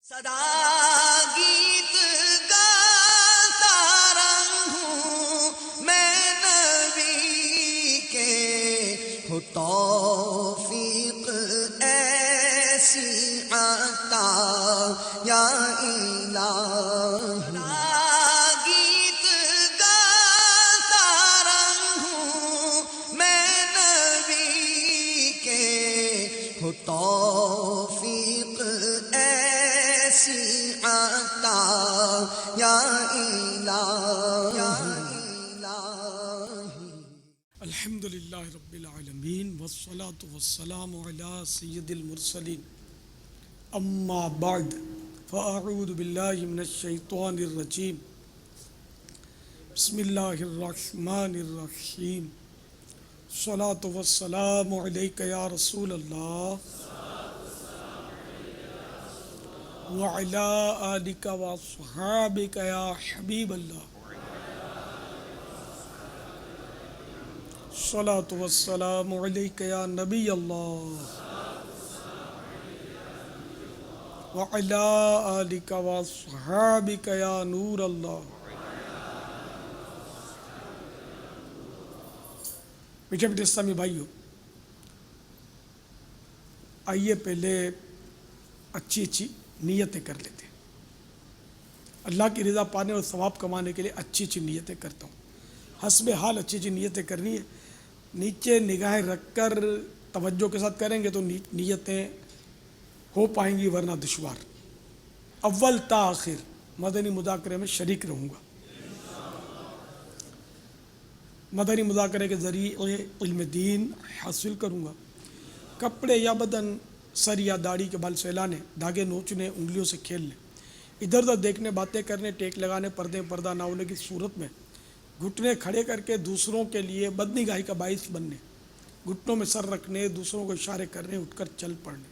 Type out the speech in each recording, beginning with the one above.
صدا گیت گاتا رہوں میں نبی کے، ہو توفیق ایسی عطا یا الہی۔ گیت گاتا رہوں میں نبی کے، ہو توفیق ایسی عطا یا الہی۔ الحمدللہ رب العالمین والصلاة والسلام علی سید المرسلین، اما بعد فاعوذ باللہ من الشیطان الرجیم، بسم اللہ الرحمن الرحیم، الصلاة والسلام علیک یا رسول اللہ وعلی آلک واصحابک یا حبیب اللہ، الصلاة والسلام علیک یا نبی اللہ وعلی آلک واصحابک یا نور اللہ۔ میٹھے میٹھے اسلامی بھائیو، آئیے پہلے اچھی نیتیں کر لیتے ہیں۔ اللہ کی رضا پانے اور ثواب کمانے کے لیے اچھی نیتیں کرتا ہوں۔ حسب حال اچھی نیتیں کرنی ہے، نیچے نگاہیں رکھ کر توجہ کے ساتھ کریں گے تو نیتیں ہو پائیں گی، ورنہ دشوار۔ اول تا آخر مدنی مذاکرے میں شریک رہوں گا۔ مدنی مذاکرے کے ذریعے علم دین حاصل کروں گا۔ کپڑے یا بدن، سر یا داڑھی کے بال سہلانے، دھاگے نوچنے، انگلیوں سے کھیلنے، ادھر ادھر دیکھنے، باتیں کرنے، ٹیک لگانے، پردہ نہ ہونے کی صورت میں گھٹنے کھڑے کر کے دوسروں کے لیے بدنگاہی کا باعث بننے، گھٹنوں میں سر رکھنے، دوسروں کو اشارے کرنے، اٹھ کر چل پڑنے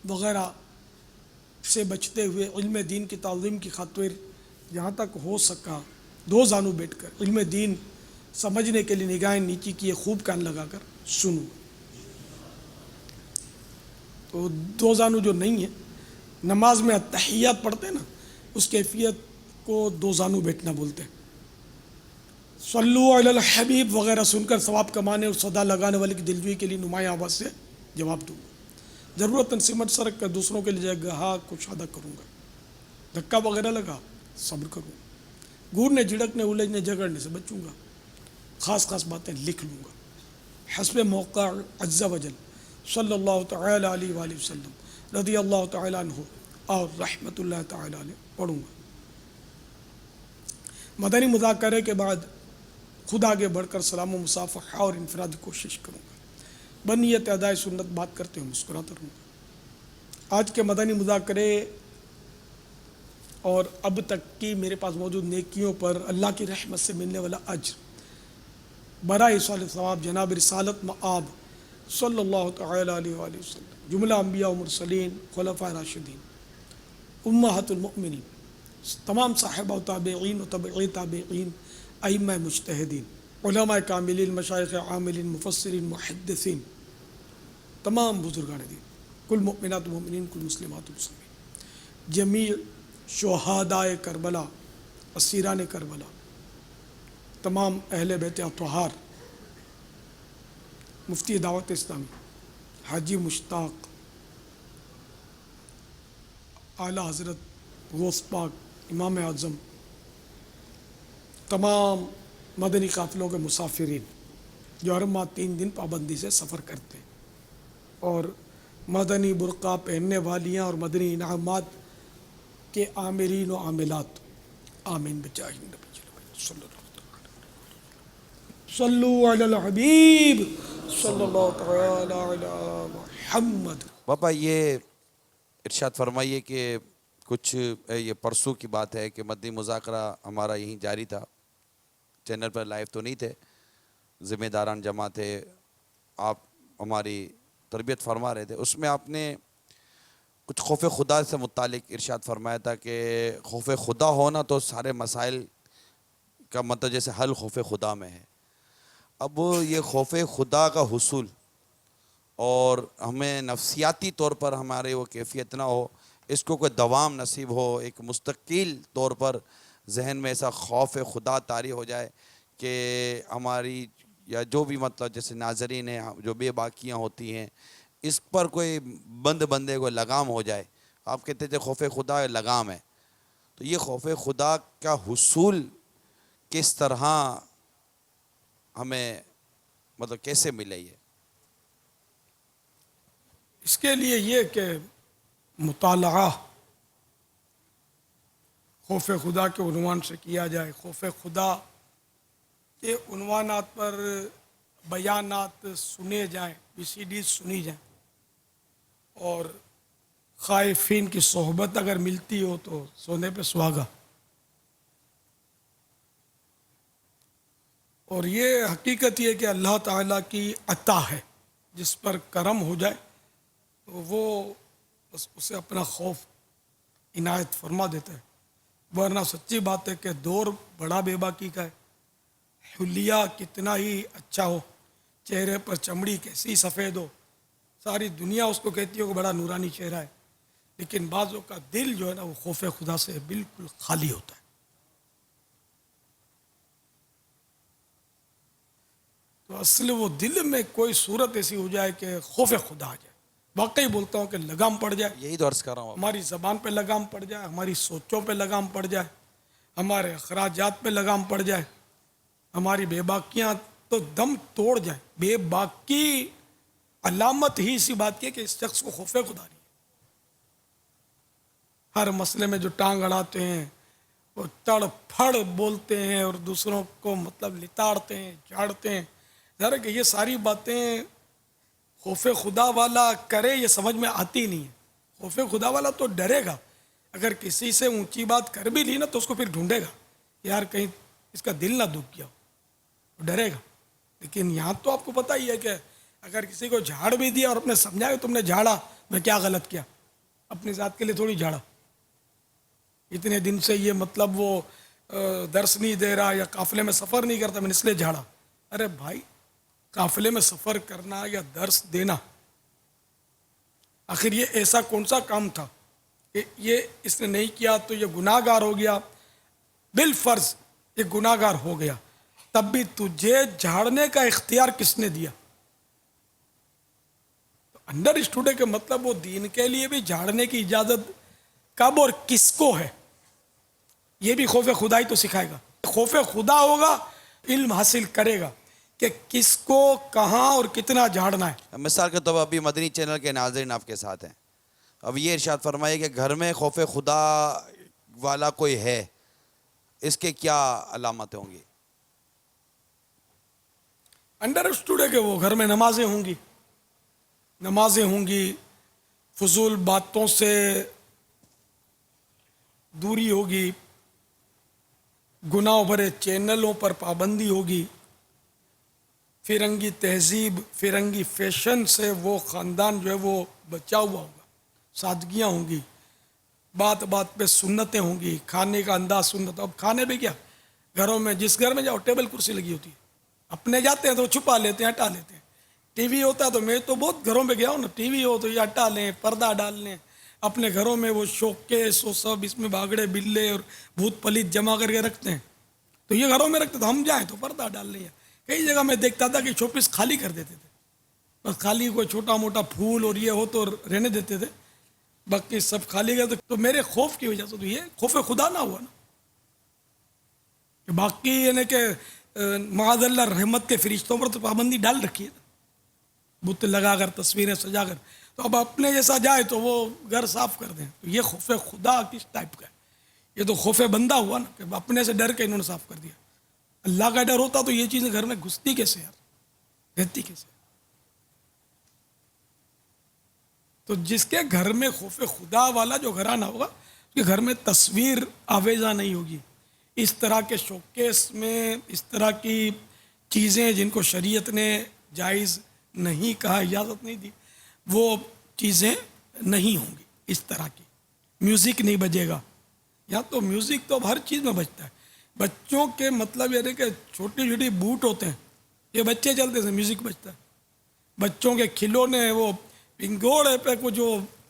وغیرہ سے بچتے ہوئے علم دین کی تعظیم کی خاطر جہاں تک ہو سکا دو زانو بیٹھ کر علم دین سمجھنے کے لیے نگاہیں نیچی کیے خوب کان لگا کر سنوں۔ تو دو زانو جو نہیں ہے، نماز میں تحیات پڑھتے ہیں نا، اس کیفیت کو دو زانو بیٹھنا بولتے ہیں۔ صلو علی الحبیب وغیرہ سن کر ثواب کمانے اور صدا لگانے والے کی دلجوئی کے لیے نمایاں آواز سے جواب دوں گا۔ ضرورت سمٹ سرک کر دوسروں کے لیے جگہ کشادہ کروں گا۔ دھکا وغیرہ لگا صبر کروں گا۔ گورنے جھڑکنے الجھنے جھگڑنے سے بچوں گا۔ خاص باتیں لکھ لوں گا۔ حسب موقع عز و جل صلی اللہ تعالی علیہ وآلہ وسلم رضی اللہ تعالی عنہ اور رحمۃ اللہ تعالی علیہ پڑھوں گا۔ مدنی مذاکرے کے بعد خود آگے بڑھ کر سلام و مصافحہ اور انفرادی کوشش کروں گا۔ بنیت ادائے سنت بات کرتے ہوئے مسکراتا رہوں گا۔ آج کے مدنی مذاکرے اور اب تک کی میرے پاس موجود نیکیوں پر اللہ کی رحمت سے ملنے والا اجر برائے ایصال ثواب جناب رسالت مآب صلی اللہ تعالی علیہ وآلہ وسلم، جملہ انبیاء و مرسلین، خلفاء راشدین، امہات المؤمنین، تمام صاحبہ و تابعین و تبعی تابعین، ائمہ مجتہدین، علماء کاملین، مشائخ عاملین، مفسرین، محدثین، تمام بزرگان دین، کل مؤمنات و مؤمنین، کل مسلمات و مسلمین، جمیع شہدائے کربلا، اسیران کربلا، تمام اہل بیت اطہار، مفتی دعوت اسلامی حاجی مشتاق، اعلیٰ حضرت غوث پاک امام اعظم، تمام مدنی قافلوں کے مسافرین جو ہر ماہ 3 دن پابندی سے سفر کرتے ہیں، اور مدنی برقع پہننے والیاں اور مدنی انعامات کے عاملین و عاملات، آمین بجاہ النبی صلی اللہ علیہ وسلم۔ صلو علی الحبیب صلی اللہ تعالی علی محمد۔ باپا یہ ارشاد فرمائیے کہ کچھ یہ پرسوں کی بات ہے کہ مدنی مذاکرہ ہمارا یہیں جاری تھا، چینل پر لائیو تو نہیں تھے، ذمہ داران جمع تھے، آپ ہماری تربیت فرما رہے تھے۔ اس میں آپ نے کچھ خوف خدا سے متعلق ارشاد فرمایا تھا کہ خوف خدا ہونا تو سارے مسائل کا مطلب جیسے حل خوف خدا میں ہے۔ اب یہ خوف خدا کا حصول اور ہمیں نفسیاتی طور پر ہمارے وہ کیفیت نہ ہو اس کو کوئی دوام نصیب ہو، ایک مستقل طور پر ذہن میں ایسا خوف خدا طاری ہو جائے کہ ہماری یا جو بھی مطلب جیسے ناظرین ہیں جو بے باکیاں ہوتی ہیں اس پر کوئی بندے کو لگام ہو جائے. آپ کہتے تھے خوف خدا لگام ہے، تو یہ خوف خدا کا حصول کس طرح ہمیں مطلب کیسے ملے؟ یہ اس کے لیے یہ کہ مطالعہ خوف خدا کے عنوان سے کیا جائے. خوف خدا کے عنوانات پر بیانات سنے جائیں، VCDs سنی جائیں، اور خائفین کی صحبت اگر ملتی ہو تو سونے پہ سہاگا. اور یہ حقیقت یہ کہ اللہ تعالیٰ کی عطا ہے، جس پر کرم ہو جائے تو وہ بس اسے اپنا خوف عنایت فرما دیتا ہے. ورنہ سچی بات ہے کہ دور بڑا بے باکی کا ہے. حلیہ کتنا ہی اچھا ہو، چہرے پر چمڑی کیسی سفید ہو، ساری دنیا اس کو کہتی ہے کہ بڑا نورانی چہرہ ہے، لیکن بعضوں کا دل جو ہے نا وہ خوف خدا سے بالکل خالی ہوتا ہے. تو اصل وہ دل میں کوئی صورت ایسی ہو جائے کہ خوف خدا آ جائے. واقعی بولتا ہوں کہ لگام پڑ جائے، یہی تو عرض کر رہا ہوں. ہماری زبان پہ لگام پڑ جائے، ہماری سوچوں پہ لگام پڑ جائے، ہمارے اخراجات پہ لگام پڑ جائے، ہماری بے باکیاں تو دم توڑ جائیں. بے باکی علامت ہی اسی بات کی ہے کہ اس شخص کو خوف خدا نہیں ہے. ہر مسئلے میں جو ٹانگ اڑاتے ہیں، وہ تڑ پھڑ بولتے ہیں اور دوسروں کو مطلب لتاڑتے ہیں، جھاڑتے ہیں. ظاہر ہے کہ یہ ساری باتیں خوف خدا والا کرے یہ سمجھ میں آتی نہیں ہے. خوف خدا والا تو ڈرے گا، اگر کسی سے اونچی بات کر بھی لی نا تو اس کو پھر ڈھونڈے گا یار کہیں اس کا دل نہ دکھ گیا ہو، ڈرے گا. لیکن یہاں تو آپ کو پتہ ہی ہے کہ اگر کسی کو جھاڑ بھی دیا اور اپنے سمجھا کہ تم نے جھاڑا، میں کیا غلط کیا، اپنی ذات کے لیے تھوڑی جھاڑا. اتنے دن سے یہ مطلب وہ درس نہیں دے رہا یا قافلے میں سفر نہیں کرتا، میں نے اس لیے جھاڑا. ارے بھائی، قافلے میں سفر کرنا یا درس دینا آخر یہ ایسا کون سا کام تھا کہ یہ اس نے نہیں کیا تو یہ گناہ گار ہو گیا؟ بالفرض یہ گناہ گار ہو گیا، تب بھی تجھے جھاڑنے کا اختیار کس نے دیا؟ انڈر اسٹوڈے کے مطلب وہ دین کے لیے بھی جھاڑنے کی اجازت کب اور کس کو ہے، یہ بھی خوف خدا ہی تو سکھائے گا. خوف خدا ہوگا، علم حاصل کرے گا کہ کس کو کہاں اور کتنا جھاڑنا ہے. مثال کے طور پر ابھی مدنی چینل کے ناظرین آپ کے ساتھ ہیں، اب یہ ارشاد فرمائیے کہ گھر میں خوف خدا والا کوئی ہے، اس کے کیا علامتیں ہوں گی؟ انڈر اسٹوڈ ہے کہ وہ گھر میں نمازیں ہوں گی، فضول باتوں سے دوری ہوگی، گناہ بھرے چینلوں پر پابندی ہوگی، فرنگی تہذیب فرنگی فیشن سے وہ خاندان جو ہے وہ بچا ہوا ہوگا، سادگیاں ہوں گی، بات بات پہ سنتیں ہوں گی، کھانے کا انداز سنت. اب کھانے پہ کیا، گھروں میں جس گھر میں جاؤ ٹیبل کرسی لگی ہوتی ہے، اپنے جاتے ہیں تو چھپا لیتے ہیں، ہٹا لیتے ہیں. ٹی وی ہوتا ہے تو میں تو بہت گھروں میں گیا ہوں نا، ٹی وی ہو تو یہ ہٹا لیں، پردہ ڈال لیں. اپنے گھروں میں وہ شوکیس وہ سب اس میں باگڑے بلے اور بھوت پلیت جمع کر کے رکھتے ہیں، تو یہ گھروں میں رکھتے تو ہم جائیں تو پردہ ڈال لیں. کئی جگہ میں دیکھتا تھا کہ شوپیس خالی کر دیتے تھے، بس خالی کوئی چھوٹا موٹا پھول اور یہ ہو تو رہنے دیتے تھے، باقی سب خالی کر. تو میرے خوف کی وجہ سے تو یہ خوف خدا نہ ہوا نا، کہ باقی یعنی کہ معاذ اللہ رحمت کے فرشتوں پر تو پابندی ڈال رکھی ہے، بت لگا کر تصویریں سجا کر. تو اب اپنے جیسا جائے تو وہ گھر صاف کر دیں. تو یہ خوف خدا کس ٹائپ کا ہے؟ یہ تو خوف بندہ ہوا نا، کہ اپنے سے ڈر کے انہوں نے صاف کر دیا. اللہ کا ڈر ہوتا تو یہ چیزیں گھر میں گھستی کیسے یار، رہتی کیسے؟ تو جس کے گھر میں خوف خدا والا جو گھرانہ ہوگا اس کے گھر میں تصویر آویزہ نہیں ہوگی، اس طرح کے شوکیس میں اس طرح کی چیزیں جن کو شریعت نے جائز نہیں کہا، اجازت نہیں دی، وہ چیزیں نہیں ہوں گی. اس طرح کی میوزک نہیں بجے گا. یا تو میوزک تو اب ہر چیز میں بجتا ہے. بچوں کے مطلب یہ ہے کہ چھوٹی چھوٹی بوٹ ہوتے ہیں، یہ بچے چلتے ہیں میوزک بجتا ہے. بچوں کے کھلونے وہ پنگوڑے پہ کو جو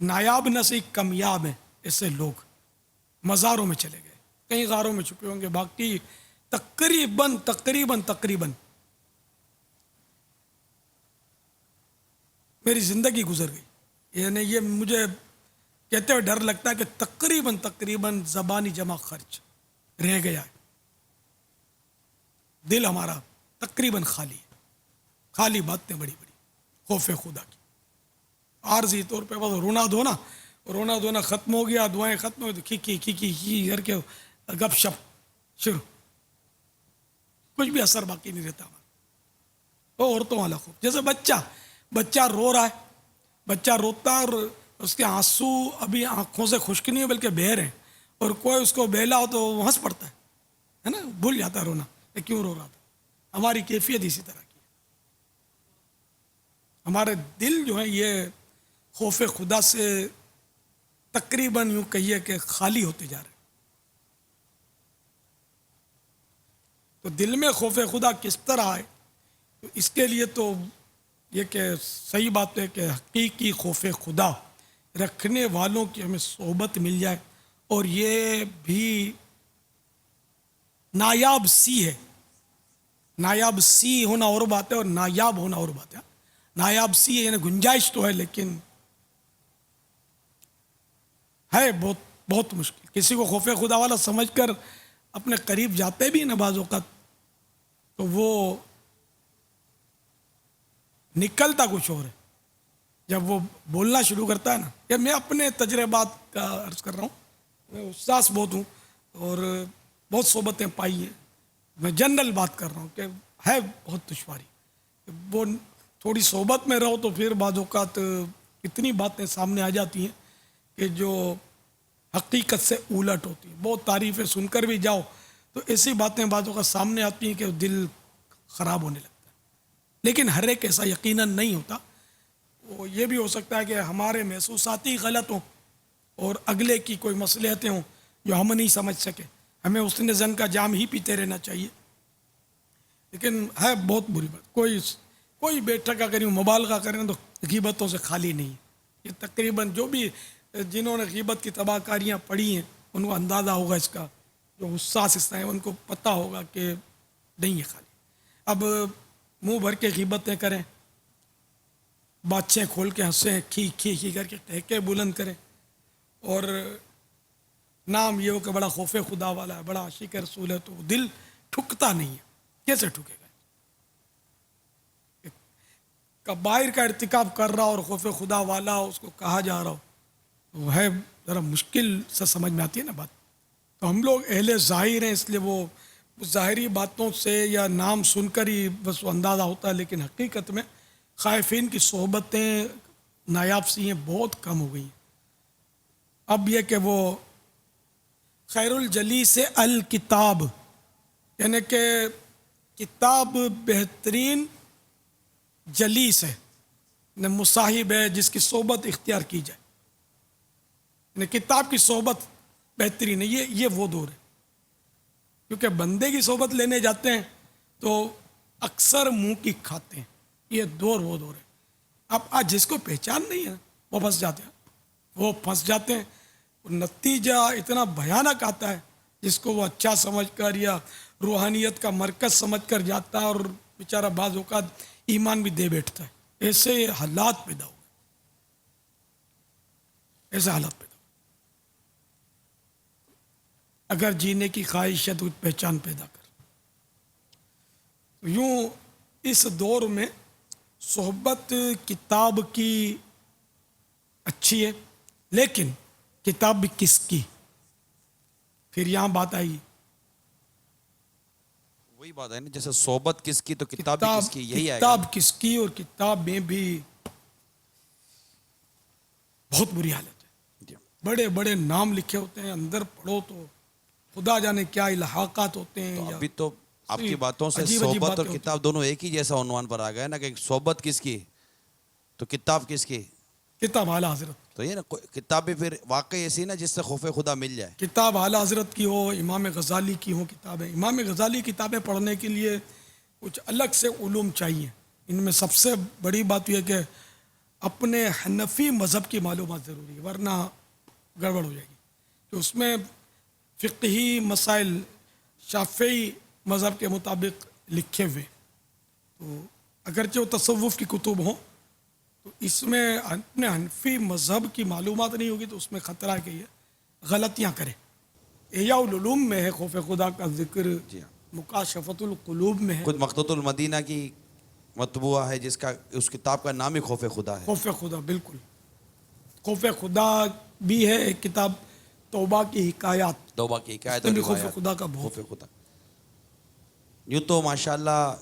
نایاب نہ صحیح کمیاب ہیں ایسے لوگ، مزاروں میں چلے گئے، کئی غاروں میں چھپے ہوں گے، باقی تقریباً میری زندگی گزر گئی، یعنی یہ مجھے کہتے ہوئے ڈر لگتا ہے کہ تقریباً زبانی جمع خرچ رہ گیا ہے، دل ہمارا تقریباً خالی ہے، خالی باتیں بڑی بڑی خوف خدا کی، عارضی طور پہ بس رونا دھونا ختم ہو گیا، دعائیں ختم ہو گئی، کھی کر کے گپ شپ شروع، کچھ بھی اثر باقی نہیں رہتا ہمارا۔ وہ عورتوں والا خوف، جیسے بچہ رو رہا ہے، بچہ روتا اور اس کے آنسو ابھی آنکھوں سے خشک نہیں ہے بلکہ بہہ رہے ہیں، اور کوئی اس کو بہلا ہو تو وہ ہنس پڑتا ہے نا، بھول جاتا ہے رونا کہ کیوں رو رہا تھا۔ ہماری کیفیت اسی طرح کی ہے، ہمارے دل جو ہیں یہ خوف خدا سے تقریباً یوں کہیے کہ خالی ہوتے جا رہے ہیں۔ تو دل میں خوف خدا کس طرح آئے، تو اس کے لیے تو یہ کہ صحیح بات ہے کہ حقیقی خوف خدا رکھنے والوں کی ہمیں صحبت مل جائے، اور یہ بھی نایاب سی ہے، نایاب سی ہونا اور بات ہے اور نایاب ہونا اور بات ہے۔ نایاب سی ہے یعنی گنجائش تو ہے لیکن ہے بہت مشکل، کسی کو خوف خدا والا سمجھ کر اپنے قریب جاتے بھی نا بعض اوقات تو وہ نکلتا کچھ اور ہے، جب وہ بولنا شروع کرتا ہے نا، یا میں اپنے تجربات کا عرض کر رہا ہوں، میں استاذ بہت ہوں اور بہت صحبتیں پائی ہیں، میں جنرل بات کر رہا ہوں کہ ہے بہت دشواری، وہ تھوڑی صحبت میں رہو تو پھر بعض اوقات اتنی باتیں سامنے آ جاتی ہیں کہ جو حقیقت سے الٹ ہوتی ہیں، بہت تعریفیں سن کر بھی جاؤ تو ایسی باتیں بعض اوقات سامنے آتی ہیں کہ دل خراب ہونے لگتا ہے، لیکن ہر ایک ایسا یقیناً نہیں ہوتا، وہ یہ بھی ہو سکتا ہے کہ ہمارے محسوسات ہی غلط ہوں اور اگلے کی کوئی مصلحتیں ہوں جو ہم نہیں سمجھ سکے، ہمیں حسن ظن کا جام ہی پیتے رہنا چاہیے، لیکن ہے بہت بری بات، کوئی بیٹھک اگر یوں مبالغہ کریں تو غیبتوں سے خالی نہیں ہے، یہ تقریباً جو بھی جنہوں نے غیبت کی تباہ کاریاں پڑھی ہیں ان کو اندازہ ہوگا اس کا، جو حساس حصہ ہیں ان کو پتہ ہوگا کہ نہیں ہے خالی۔ اب منہ بھر کے غیبتیں کریں، باتیں کھول کے ہنسیں، کھی کر کے ٹہکے بلند کریں، اور نام یہ ہو کہ بڑا خوف خدا والا ہے، بڑا عاشق رسول ہے، تو وہ دل ٹھکتا نہیں ہے، کیسے ٹھکے گا؟ کبائر کا ارتکاب کر رہا اور خوف خدا والا اس کو کہا جا رہا ہو، وہ ہے ذرا مشکل سے سمجھ میں آتی ہے نا بات۔ تو ہم لوگ اہل ظاہر ہیں، اس لیے وہ ظاہری باتوں سے یا نام سن کر ہی بس وہ اندازہ ہوتا ہے، لیکن حقیقت میں خائفین کی صحبتیں نایاب سی ہیں، بہت کم ہو گئی ہیں۔ اب یہ کہ وہ خیر الجلیس الکتاب، یعنی کہ کتاب بہترین جلیس ہے، یعنی مصاحب ہے جس کی صحبت اختیار کی جائے، یعنی کتاب کی صحبت بہترین ہے، یہ وہ دور ہے، کیونکہ بندے کی صحبت لینے جاتے ہیں تو اکثر منہ کی کھاتے ہیں، یہ دور وہ دور ہے۔ اب آج جس کو پہچان نہیں ہے وہ پھنس جاتے ہیں، نتیجہ اتنا بھیانک آتا ہے، جس کو وہ اچھا سمجھ کر یا روحانیت کا مرکز سمجھ کر جاتا ہے اور بیچارہ بعض اوقات ایمان بھی دے بیٹھتا ہے۔ ایسے حالات پیدا ہو گئے، اگر جینے کی خواہش ہے تو پہچان پیدا کر۔ یوں اس دور میں صحبت کتاب کی اچھی ہے، لیکن کتاب بھی کس کی؟ پھر یہاں بات آئی، وہی بات ہے نا، جیسے صحبت کس کی تو کتاب بھی کس کی، یہی آئے گا۔ کتاب کس کی، اور کتاب میں بھی بہت بری حالت ہے، بڑے بڑے نام لکھے ہوتے ہیں، اندر پڑھو تو خدا جانے کیا الحاقات ہوتے ہیں۔ ابھی تو آپ کی باتوں سے صحبت اور کتاب دونوں ایک ہی جیسا عنوان پر آ گئے نا، کہ صحبت کس کی تو کتاب کس کی؟ کتاب اعلیٰ حضرت، تو یہ نا کتاب بھی پھر واقعی ایسی نا جس سے خوف خدا مل جائے۔ کتاب اعلیٰ حضرت کی ہو، امام غزالی کی ہو کتابیں، امام غزالی کتابیں پڑھنے کے لیے کچھ الگ سے علوم چاہیے۔ ان میں سب سے بڑی بات یہ کہ اپنے حنفی مذہب کی معلومات ضروری ہے، ورنہ گڑبڑ ہو جائے گی. کہ اس میں فقہی مسائل شافعی مذہب کے مطابق لکھے ہوئے، تو اگرچہ وہ تصوف کی کتب ہوں تو اس میں اپنے حنفی مذہب کی معلومات نہیں ہوگی تو اس میں خطرہ ہے کہ یہ غلطیاں کرے. احیاء العلوم میں ہے خوف خدا کا ذکر، جی ہاں. مکاشفۃ القلوب میں ہے. خود مخطوط المدینہ کی مطبوعہ ہے جس کا اس کتاب کا نام ہی خوف خدا ہے. خوف خدا، بالکل خوف خدا بھی ہے. ایک کتاب توبہ کی حکایات، توبہ کی حکایت اس میں بھی اور خوف روایات. خدا کا بہت. خوف خدا. یوں تو ماشاءاللہ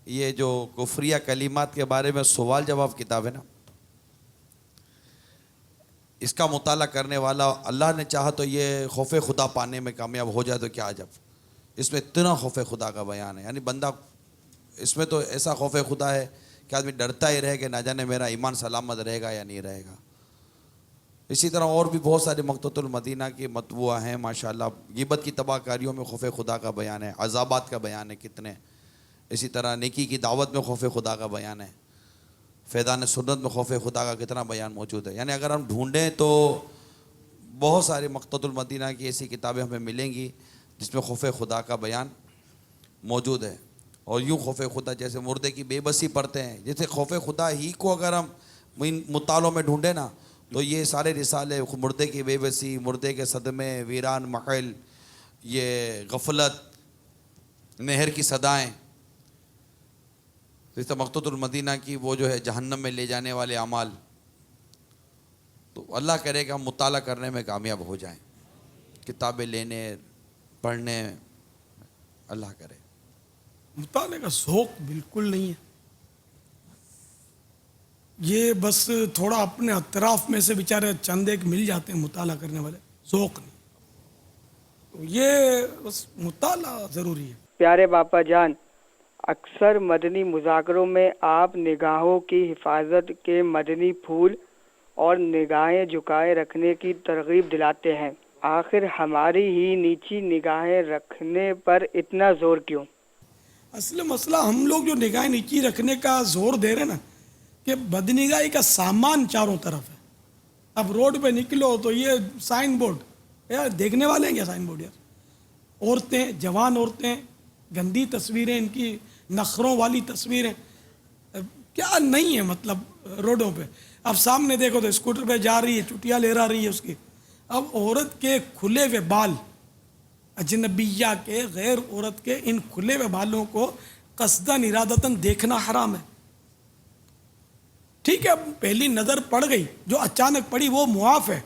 یہ جو کفریہ کلمات کے بارے میں سوال جواب کتاب ہے نا، اس کا مطالعہ کرنے والا اللہ نے چاہا تو یہ خوف خدا پانے میں کامیاب ہو جائے تو کیا عجب. اس میں اتنا خوف خدا کا بیان ہے، یعنی بندہ اس میں تو ایسا خوف خدا ہے کہ آدمی ڈرتا ہی رہے کہ نہ جانے میرا ایمان سلامت رہے گا یا نہیں رہے گا. اسی طرح اور بھی بہت سارے مخطوط المدینہ کی مطبوعہ ہیں ماشاءاللہ. غیبت کی تباہ کاریوں میں خوف خدا کا بیان ہے، عذابات کا بیان ہے کتنے. اسی طرح نیکی کی دعوت میں خوف خدا کا بیان ہے، فیضان سنت میں خوف خدا کا کتنا بیان موجود ہے. یعنی اگر ہم ڈھونڈیں تو بہت ساری مخطوط المدینہ کی ایسی کتابیں ہمیں ملیں گی جس میں خوف خدا کا بیان موجود ہے. اور یوں خوف خدا جیسے مردے کی بے بسی پڑھتے ہیں، جیسے خوف خدا ہی کو اگر ہم ان مطالعوں میں ڈھونڈیں نا تو یہ سارے رسالے مردے کی بے بسی، مردے کے صدمے، ویران محل، یہ غفلت، نہر کی صدائیں، جیسے مخطوط المدینہ کی وہ جو ہے جہنم میں لے جانے والے اعمال. تو اللہ کرے کہ ہم مطالعہ کرنے میں کامیاب ہو جائیں، کتابیں لینے پڑھنے، اللہ کرے. مطالعے کا ذوق بالکل نہیں ہے، یہ بس تھوڑا اپنے اطراف میں سے بیچارے چند ایک مل جاتے ہیں مطالعہ کرنے والے، ذوق نہیں. تو یہ بس مطالعہ ضروری ہے. پیارے باپا جان، اکثر مدنی مذاکروں میں آپ نگاہوں کی حفاظت کے مدنی پھول اور نگاہیں جھکائے رکھنے کی ترغیب دلاتے ہیں. آخر ہماری ہی نیچی نگاہیں رکھنے پر اتنا زور کیوں؟ اصل مسئلہ ہم لوگ جو نگاہیں نیچی رکھنے کا زور دے رہے ہیں نا، کہ بدنگاہی کا سامان چاروں طرف ہے. اب روڈ پہ نکلو تو یہ سائن بورڈ، یار دیکھنے والے ہیں کیا سائن بورڈ؟ یار عورتیں، جوان عورتیں، گندی تصویریں، ان کی نخروں والی تصویریں، کیا نہیں ہے مطلب روڈوں پہ. اب سامنے دیکھو تو اسکوٹر پہ جا رہی ہے، چٹیاں لے رہی ہے اس کی. اب عورت کے کھلے ہوئے بال، اجنبیہ کے، غیر عورت کے ان کھلے ہوئے بالوں کو قصداً ارادتاً دیکھنا حرام ہے. ٹھیک ہے، اب پہلی نظر پڑ گئی، جو اچانک پڑی وہ معاف ہے،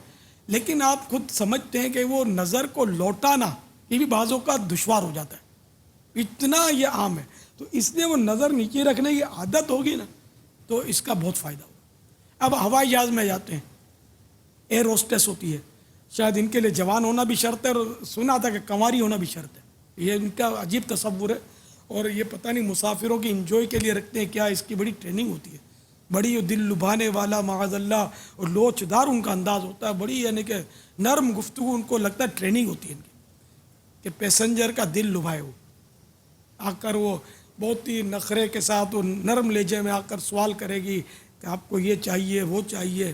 لیکن آپ خود سمجھتے ہیں کہ وہ نظر کو لوٹانا یہ بھی بعضوں کا دشوار ہو جاتا ہے، اتنا یہ عام ہے. تو اس لیے وہ نظر نیچے رکھنے کی عادت ہوگی نا تو اس کا بہت فائدہ ہوگا. اب ہوائی جہاز میں جاتے ہیں، ایئر ہوسٹس ہوتی ہے، شاید ان کے لیے جوان ہونا بھی شرط ہے، اور سنا تھا کہ کنواری ہونا بھی شرط ہے. یہ ان کا عجیب تصور ہے، اور یہ پتہ نہیں مسافروں کی انجوائے کے لیے رکھتے ہیں کیا. اس کی بڑی ٹریننگ ہوتی ہے، بڑی دل لبھانے والا معاذ اللہ اور لوچدار ان کا انداز ہوتا ہے، بڑی یعنی کہ نرم گفتگو، ان کو لگتا ہے ٹریننگ ہوتی ہے ان کی کہ پیسنجر کا دل لبھائے. وہ آ کر وہ بہت ہی نخرے کے ساتھ وہ نرم لہجے میں آ کر سوال کرے گی کہ آپ کو یہ چاہیے وہ چاہیے،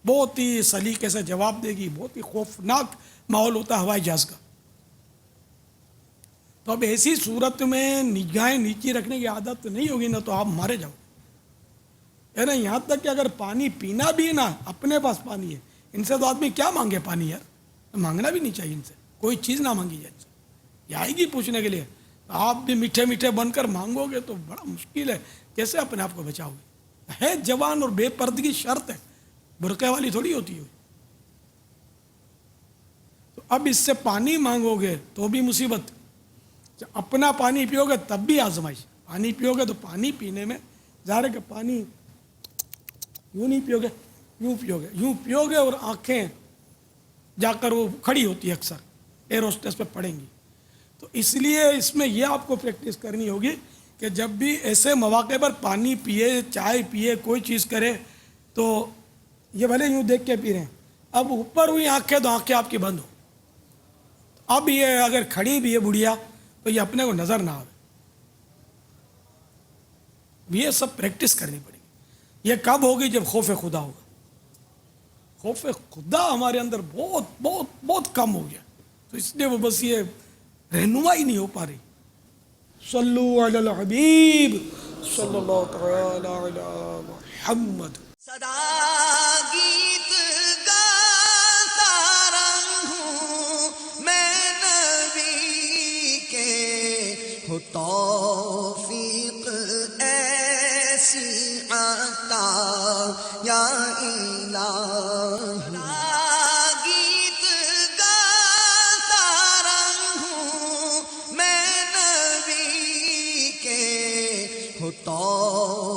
بہت ہی سلیقے سے جواب دے گی. بہت ہی خوفناک ماحول ہوتا ہے ہوائی جہاز کا. تو اب ایسی صورت میں نگاہیں نیچی رکھنے کی عادت نہیں ہوگی نا تو آپ مارے جاؤ. یعنی یہاں تک کہ اگر پانی پینا بھی ہے نا، اپنے پاس پانی ہے، ان سے تو آدمی کیا مانگے پانی؟ یار مانگنا بھی نہیں چاہیے ان سے، کوئی چیز نہ مانگی جائے ان سے. یہ آئے گی پوچھنے کے لیے، آپ بھی میٹھے میٹھے بن کر مانگو گے تو بڑا مشکل ہے. کیسے اپنے آپ کو بچاؤ گے؟ ہے جوان اور بے پردگی شرط ہے، برقعے والی تھوڑی ہوتی ہے. تو اب اس سے پانی مانگو گے تو بھی مصیبت، اپنا پانی پیو گے تب بھی آزمائش. پانی پیو گے تو پانی پینے میں ظاہر ہے کہ پانی یوں نہیں پیو گے، یوں پیو گے، یوں پیو گے، اور آنکھیں جا کر وہ کھڑی ہوتی ہے اکثر ایئر ہوسٹس پہ پڑیں گی. تو اس لیے اس میں یہ آپ کو پریکٹس کرنی ہوگی کہ جب بھی ایسے مواقع پر پانی پیے، چائے پیے، کوئی چیز کرے تو یہ بھلے یوں دیکھ کے پی رہے ہیں، اب اوپر ہوئی آنکھیں تو آنکھیں آپ کی بند ہو. اب یہ اگر کھڑی بھی ہے بڑھیا تو یہ اپنے کو نظر نہ آئے. یہ سب پریکٹس کرنی پڑے گی. یہ کب ہوگی؟ جب خوف خدا ہوگا. خوف خدا ہمارے اندر بہت بہت بہت کم ہو گیا، تو اس لیے وہ بس یہ رہنمائی نہیں ہو پا رہی. صلو علی الحبیب صلی اللہ تعالی علی محمد. صدا گیت گاتا رہوں میں نبی کے، ہو توفیق ایسی عطا یا الہی. صدا گیت گاتا رہوں میں نبی کے، ہو توفیق